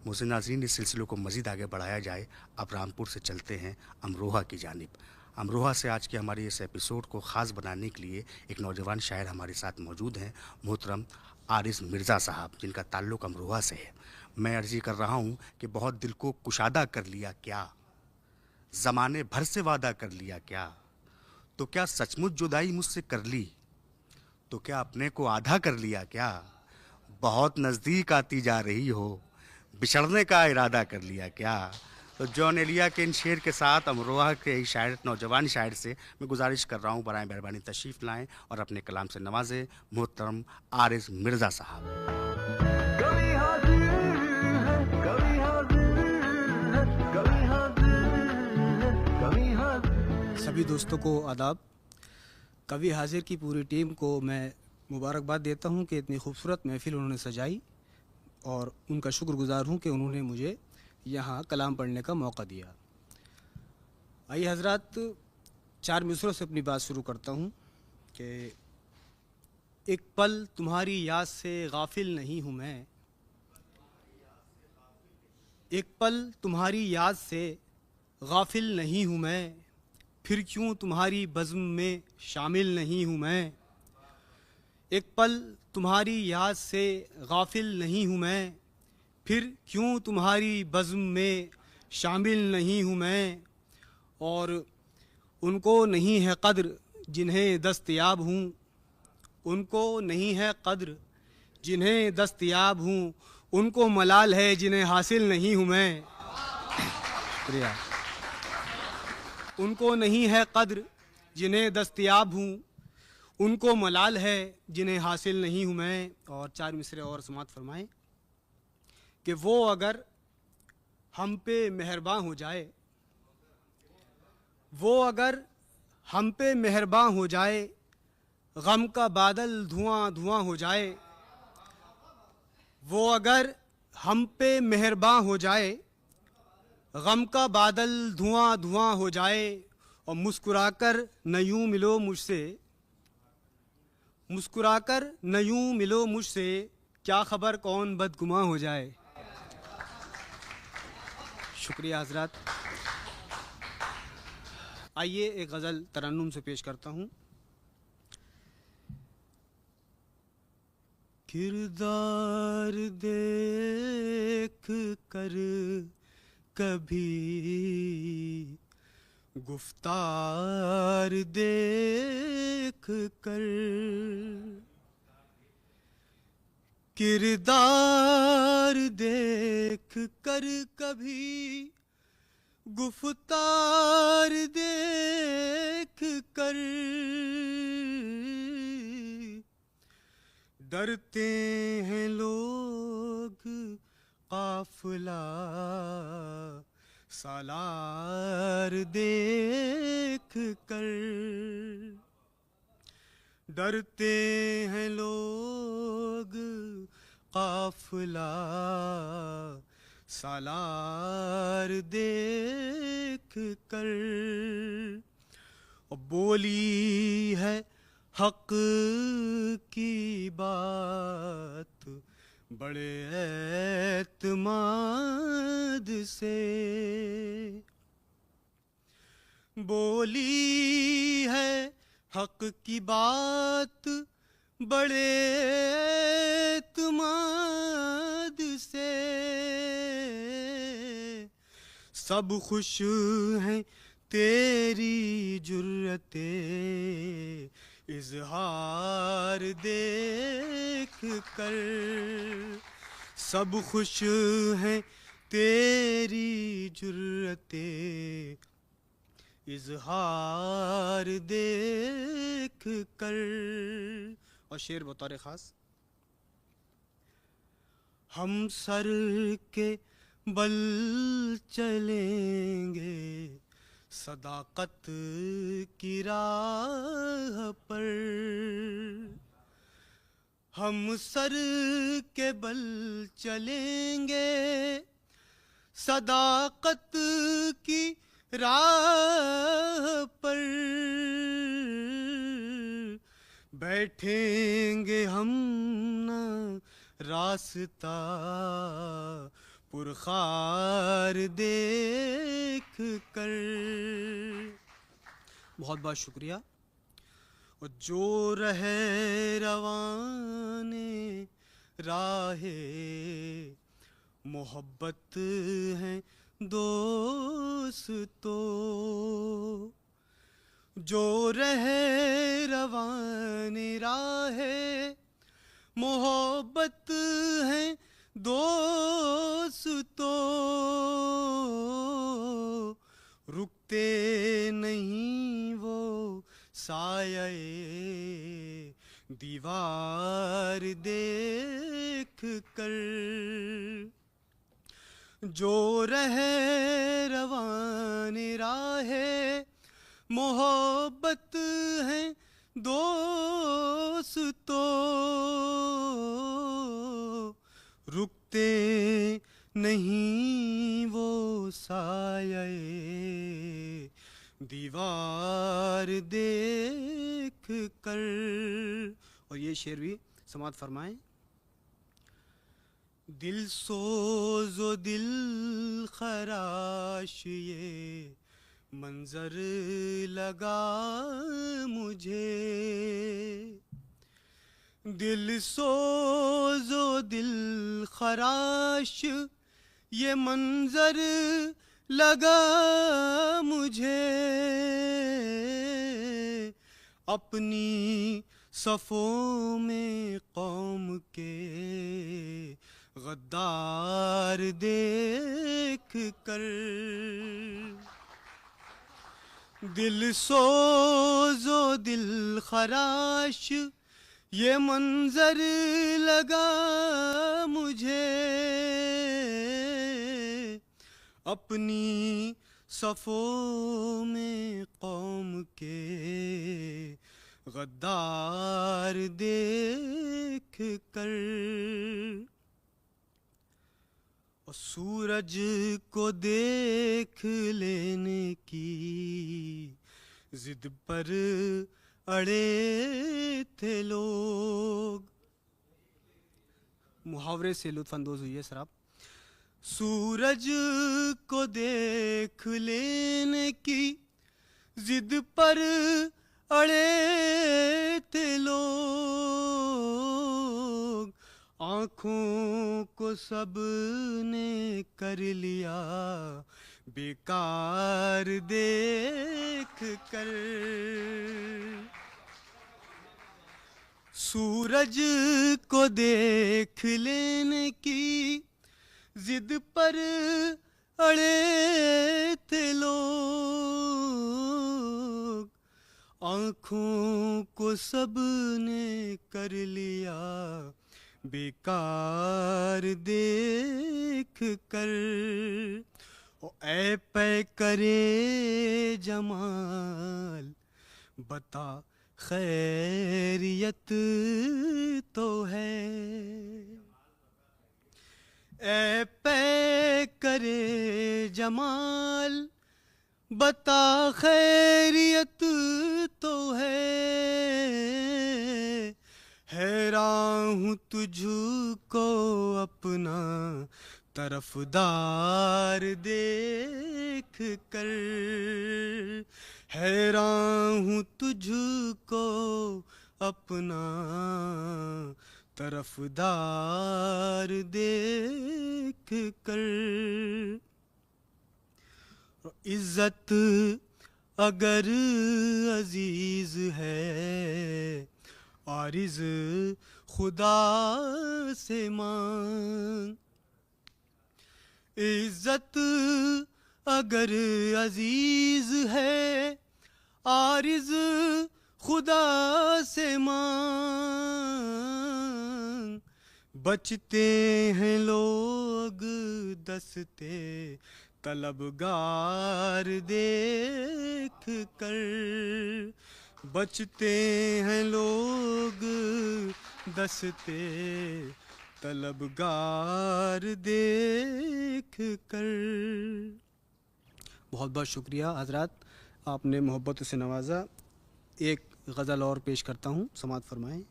मुझसे नाज़रीन इस सिलसिले को मज़ीद आगे बढ़ाया जाए। अब रामपुर से चलते हैं अमरोहा की जानिब। अमरोहा से आज के हमारे इस एपिसोड को ख़ास बनाने के लिए एक नौजवान शायर हमारे साथ मौजूद हैं, मोहतरम आरिज़ मिर्ज़ा साहब, जिनका ताल्लुक़ अमरोहा से है। मैं अर्ज़ी कर रहा हूँ कि बहुत दिल को कुशादा कर लिया क्या, ज़माने भर से वादा कर लिया क्या, तो क्या सचमुच जुदाई मुझसे कर ली, तो क्या अपने को आधा कर लिया क्या, बहुत नज़दीक आती जा रही हो, बिछड़ने का इरादा कर लिया क्या। तो जॉन एलिया के इन शेर के साथ अमरोहा के शायर, नौजवान शायर से मैं गुजारिश कर रहा हूँ बराए मेहरबानी तशरीफ़ लाएँ और अपने कलाम से नवाजें मोहतरम आरिज़ मिर्ज़ा साहब। कभी हाजिर है, कभी हाजिर है, कभी हाजिर है, कभी हाजिर। सभी दोस्तों को आदाब। कवि हाजिर की पूरी टीम को मैं मुबारकबाद देता हूं कि इतनी खूबसूरत महफिल उन्होंने सजाई, और उनका शुक्रगुजार हूं कि उन्होंने मुझे यहाँ कलाम पढ़ने का मौका दिया। आइए हजरात, 4 मिसरों से अपनी बात शुरू करता हूं कि एक पल तुम्हारी याद से गाफिल नहीं हूँ मैं, एक पल तुम्हारी याद से गाफिल नहीं हूँ मैं, फिर क्यों तुम्हारी बज़्म में शामिल नहीं हूँ मैं। एक पल तुम्हारी याद से गाफिल नहीं हूँ मैं, फिर क्यों तुम्हारी बज़्म में शामिल नहीं हूँ मैं। और उनको नहीं है क़द्र जिन्हें दस्तयाब हूँ, उनको नहीं है क़द्र जिन्हें दस्तयाब हूँ, उनको मलाल है जिन्हें हासिल नहीं हूँ मैं। शुक्रिया। उनको नहीं है क़द्र जिन्हें दस्तयाब हूँ, उनको मलाल है जिन्हें हासिल नहीं हूँ मैं। और 4 मिसरे और समात फरमाएं कि वो अगर हम पे मेहरबान हो जाए, वो अगर हम पे मेहरबान हो जाए, गम का बादल धुआं धुआं हो जाए। वो अगर हम पे मेहरबान हो जाए, गम का बादल धुआं धुआं हो जाए, और मुस्कुराकर न यूं मिलो मुझसे, मुस्कुराकर न यूं मिलो मुझसे, क्या खबर कौन बदगुमां हो जाए। शुक्रिया हजरात। आइए एक गज़ल तरन्नुम से पेश करता हूँ। किरदार देख कर कभी गुफ्तार देख कर, किरदार देख कर कभी गुफ्तार देख कर, डरते हैं लोग काफिला सालार देख कर, डरते हैं लोग काफिला सालार देख कर। और बोली है हक की बात बड़े एतमाद से, बोली है हक की बात बड़े एतमाद से, सब खुश हैं तेरी जुर्रते इज़हार देख कर, सब खुश हैं तेरी जुर्रते इज़हार देख कर। और शेर बतौर ख़ास, हम सर के बल चलेंगे सदाकत की राह पर, हम सर के बल चलेंगे सदाकत की राह पर, बैठेंगे हम न रास्ता پرخار دیکھ کر. بہت بہت شکریہ. اور جو رہے روان راہ محبت ہیں دوستو، جو رہے روان راہ محبت ہیں دوستو، رکتے نہیں وہ سایہ دیوار دیکھ کر. جو رہے روان راہ محبت ہیں دوستو، رکتے نہیں وہ سایہ دیوار دیکھ کر. اور یہ شعر بھی سماعت فرمائیں. دل سوز و دل خراش یہ منظر لگا مجھے، دل سوز و دل خراش یہ منظر لگا مجھے، اپنی صفوں میں قوم کے غدار دیکھ کر. دل سوز و دل خراش یہ منظر لگا مجھے، اپنی صفوں میں قوم کے غدار دیکھ کر. اور سورج کو دیکھ لینے کی ضد پر اڑے تھے لوگ. محاورے سے لطف اندوز ہوئی ہے سر آپ. سورج کو دیکھ لینے کی ضد پر اڑے تھے لوگ، آنکھوں کو سب نے کر لیا بیکار دیکھ کر. سورج کو دیکھ لینے کی ضد پر اڑے تھے لوگ، آنکھوں کو سب نے کر لیا بیکار دیکھ کر. اے پے کرے جمال بتا خیریت تو ہے، اے پے کرے جمال بتا خیریت تو ہے. حیران ہوں تجھ کو اپنا طرفدار دیکھ کر، حیران ہوں تجھ کو اپنا طرفدار دیکھ کر. عزت اگر عزیز ہے عارض خدا سے مانگ، عزت اگر عزیز ہے عارض خدا سے مانگ. بچتے ہیں لوگ دستے طلبگار دیکھ کر، بچتے ہیں لوگ دستے طلبگار دیکھ کر. بہت بہت شکریہ حضرات، آپ نے محبت سے نوازا. ایک غزل اور پیش کرتا ہوں، سماعت فرمائیں.